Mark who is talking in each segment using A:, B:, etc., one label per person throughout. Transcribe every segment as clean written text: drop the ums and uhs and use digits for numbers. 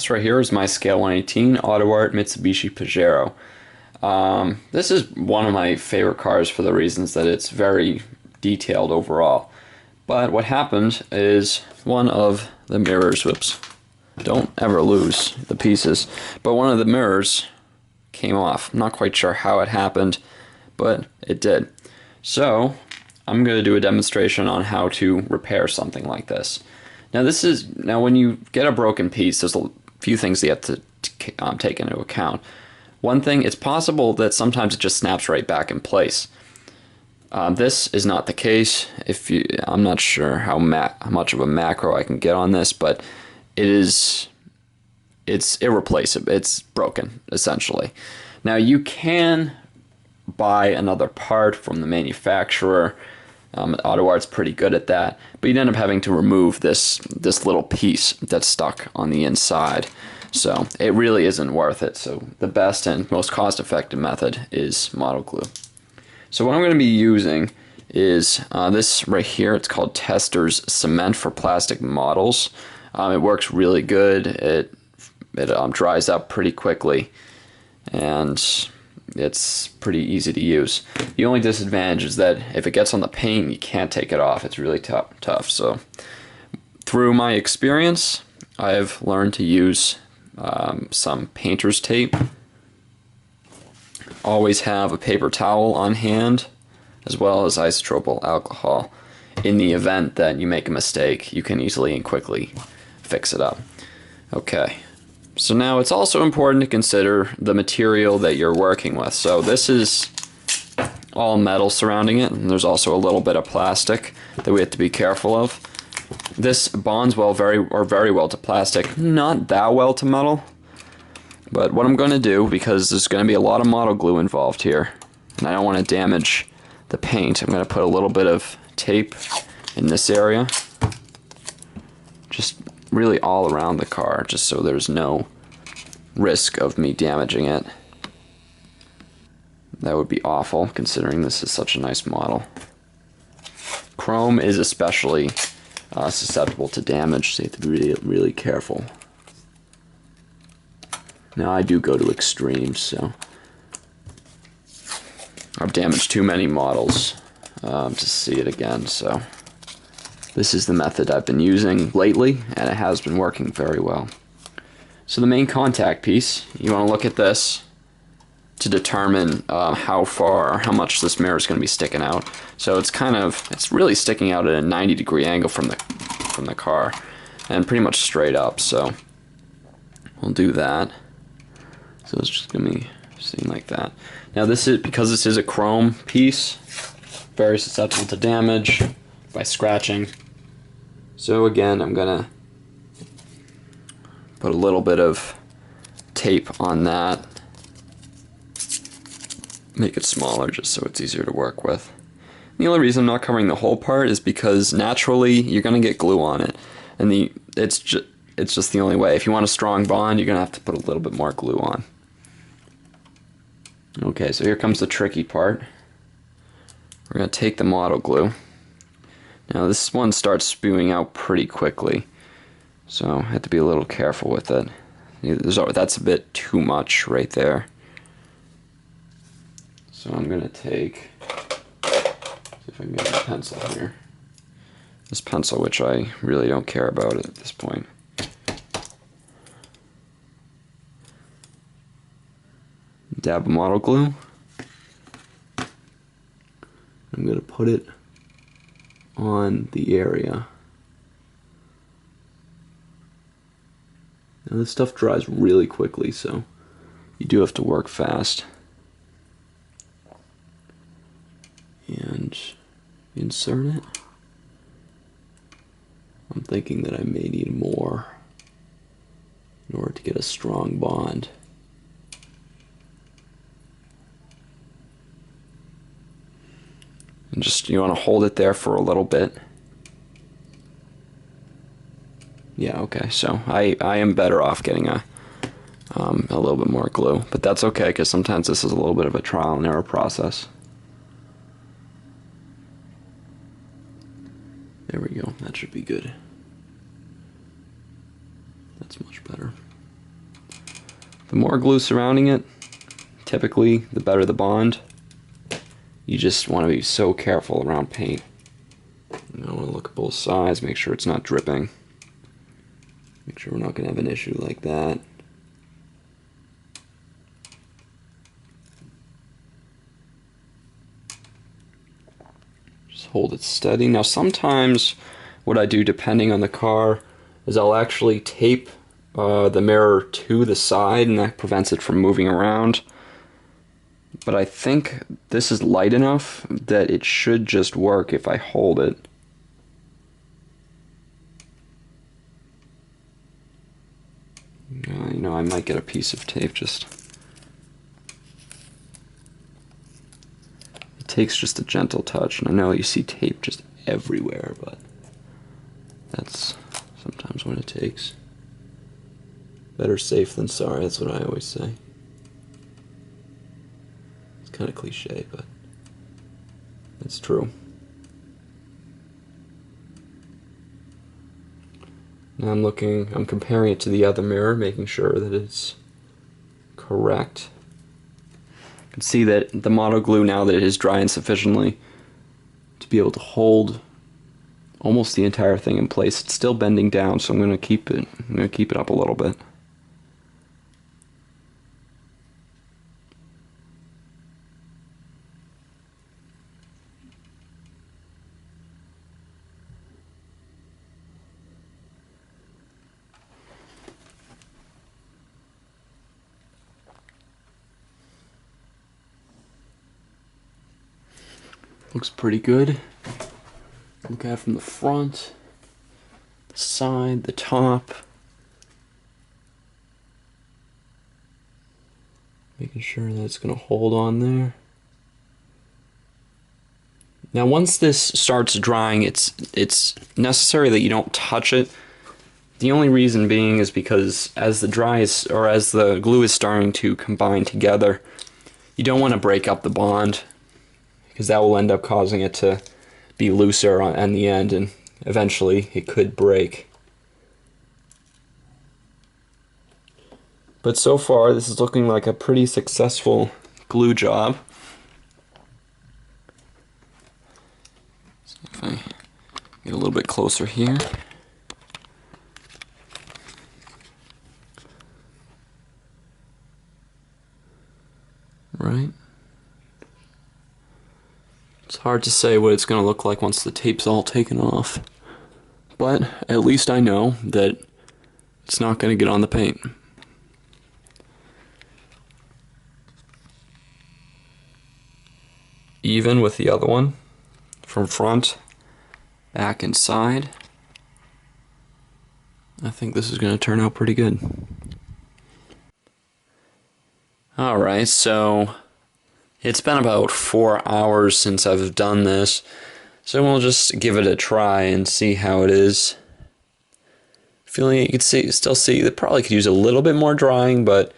A: This right here is my Scale 118 AutoArt Mitsubishi Pajero. This is one of my favorite cars for the reasons that it's very detailed overall. But what happened is one of the mirrors, whoops, don't ever lose the pieces, but one of the mirrors came off. I'm not quite sure how it happened, but it did. So I'm going to do a demonstration on how to repair something like this. Now when you get a broken piece, there's a few things that you have to take into account. One thing, it's possible that sometimes it just snaps right back in place. This is not the case. I'm not sure how much of a macro I can get on this, but it's irreplaceable. It's broken, essentially. Now you can buy another part from the manufacturer. AutoArt's pretty good at that, but you'd end up having to remove this little piece that's stuck on the inside. So it really isn't worth it. So the best and most cost-effective method is model glue. So what I'm going to be using is this right here. It's called Testors Cement for plastic models. It works really good. It dries up pretty quickly, and it's pretty easy to use. The only disadvantage is that if it gets on the paint, you can't take it off. It's really tough. So through my experience, I've learned to use some painter's tape. Always have a paper towel on hand, as well as isopropyl alcohol. In the event that you make a mistake, you can easily and quickly fix it up. Okay. So now it's also important to consider the material that you're working with. So this is all metal surrounding it, and there's also a little bit of plastic that we have to be careful of. This bonds very well to plastic, not that well to metal. But what I'm going to do, because there's going to be a lot of model glue involved here, and I don't want to damage the paint, I'm going to put a little bit of tape in this area, just really all around the car, just so there's no risk of me damaging it. That would be awful, considering this is such a nice model. Chrome is especially susceptible to damage, so you have to be really careful. Now I do go to extremes, so I've damaged too many models to see it again, so this is the method I've been using lately, and it has been working very well. So the main contact piece, you want to look at this to determine how far or how much this mirror is going to be sticking out. So it's really sticking out at a 90-degree angle from the car, and pretty much straight up. So we'll do that. So it's just going to be sitting like that. Now because this is a chrome piece, very susceptible to damage by scratching. So again, I'm gonna put a little bit of tape on that, make it smaller just so it's easier to work with. The only reason I'm not covering the whole part is because naturally you're gonna get glue on it, and it's just the only way. If you want a strong bond, you're gonna have to put a little bit more glue on. Okay, so here comes the tricky part. We're gonna take the model glue. Now this one starts spewing out pretty quickly, so I have to be a little careful with it. That's a bit too much right there. So I'm going to see if I can get a pencil here. This pencil, which I really don't care about at this point. Dab of model glue. I'm going to put it on the area. Now this stuff dries really quickly, so you do have to work fast. And insert it. I'm thinking that I may need more in order to get a strong bond. And you want to hold it there for a little bit. Yeah, okay, so I am better off getting a little bit more glue, but that's okay, because sometimes this is a little bit of a trial and error process. There we go, that should be good. That's much better. The more glue surrounding it, typically the better the bond. You just want to be so careful around paint. You want to look at both sides, make sure it's not dripping. Make sure we're not going to have an issue like that. Just hold it steady. Now sometimes what I do, depending on the car, is I'll actually tape the mirror to the side, and that prevents it from moving around. But I think this is light enough that it should just work if I hold it. You know, I might get a piece of tape just... It takes just a gentle touch, and I know you see tape just everywhere, but that's sometimes what it takes. Better safe than sorry, that's what I always say. It's kind of cliche, but it's true. Now I'm comparing it to the other mirror, making sure that it's correct. You can see that the Moto Glue, now that it is drying sufficiently to be able to hold almost the entire thing in place, it's still bending down, so I'm going to keep it up a little bit. Looks pretty good. Look at it from the front, the side, the top. Making sure that it's going to hold on there. Now once this starts drying, it's necessary that you don't touch it. The only reason being is because as the glue is starting to combine together, you don't want to break up the bond, because that will end up causing it to be looser on the end, and eventually it could break. But so far this is looking like a pretty successful glue job. So if I get a little bit closer here. Right. It's hard to say what it's going to look like once the tape's all taken off, but at least I know that it's not going to get on the paint. Even with the other one, from front, back, and side, I think this is going to turn out pretty good. Alright, so it's been about 4 hours since I've done this, so we'll just give it a try and see how it is. Feeling you can still see it probably could use a little bit more drying, but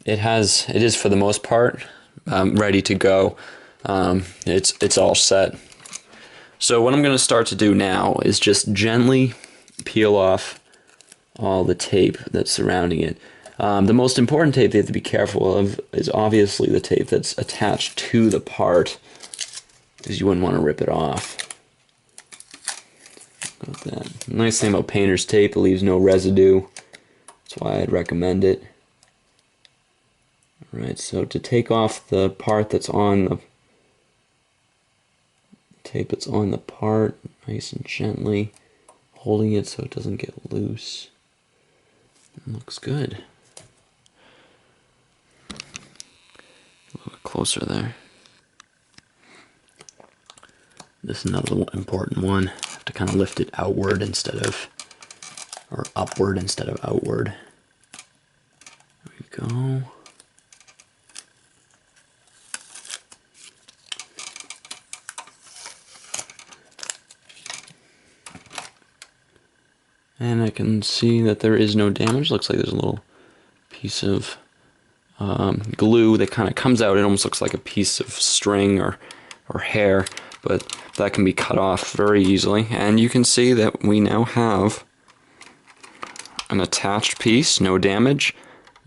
A: it is for the most part ready to go. It's all set. So what I'm going to start to do now is just gently peel off all the tape that's surrounding it. The most important tape that you have to be careful of is obviously the tape that's attached to the part, because you wouldn't want to rip it off. Got that. The nice thing about painter's tape, it leaves no residue. That's why I'd recommend it. Alright, so to take off the part that's on the tape that's on the part, nice and gently holding it so it doesn't get loose. It looks good. A little bit closer there. This is another important one. I have to kind of lift it outward or upward instead of outward. There we go. And I can see that there is no damage. Looks like there's a little piece of glue that kind of comes out. It almost looks like a piece of string or hair, but that can be cut off very easily. And you can see that we now have an attached piece, no damage,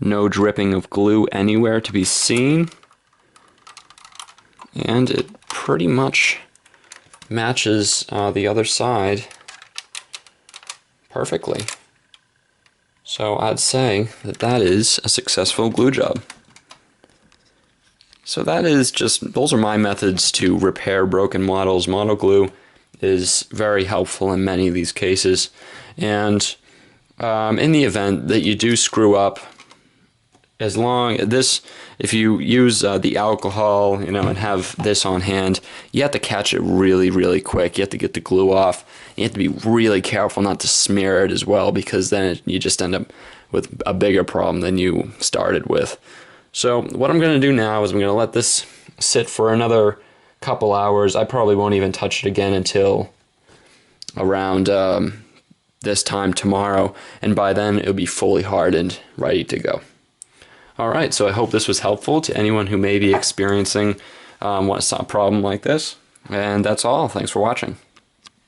A: No dripping of glue anywhere to be seen. And it pretty much matches the other side perfectly. So I'd say that that is a successful glue job. So that is just, those are my methods to repair broken models. Model glue is very helpful in many of these cases. And in the event that you do screw up, if you use the alcohol, and have this on hand, you have to catch it really, really quick. You have to get the glue off. You have to be really careful not to smear it as well, because then you just end up with a bigger problem than you started with. So what I'm going to do now is I'm going to let this sit for another couple hours. I probably won't even touch it again until around this time tomorrow, and by then it'll be fully hardened, ready to go. Alright, so I hope this was helpful to anyone who may be experiencing a problem like this. And that's all. Thanks for watching.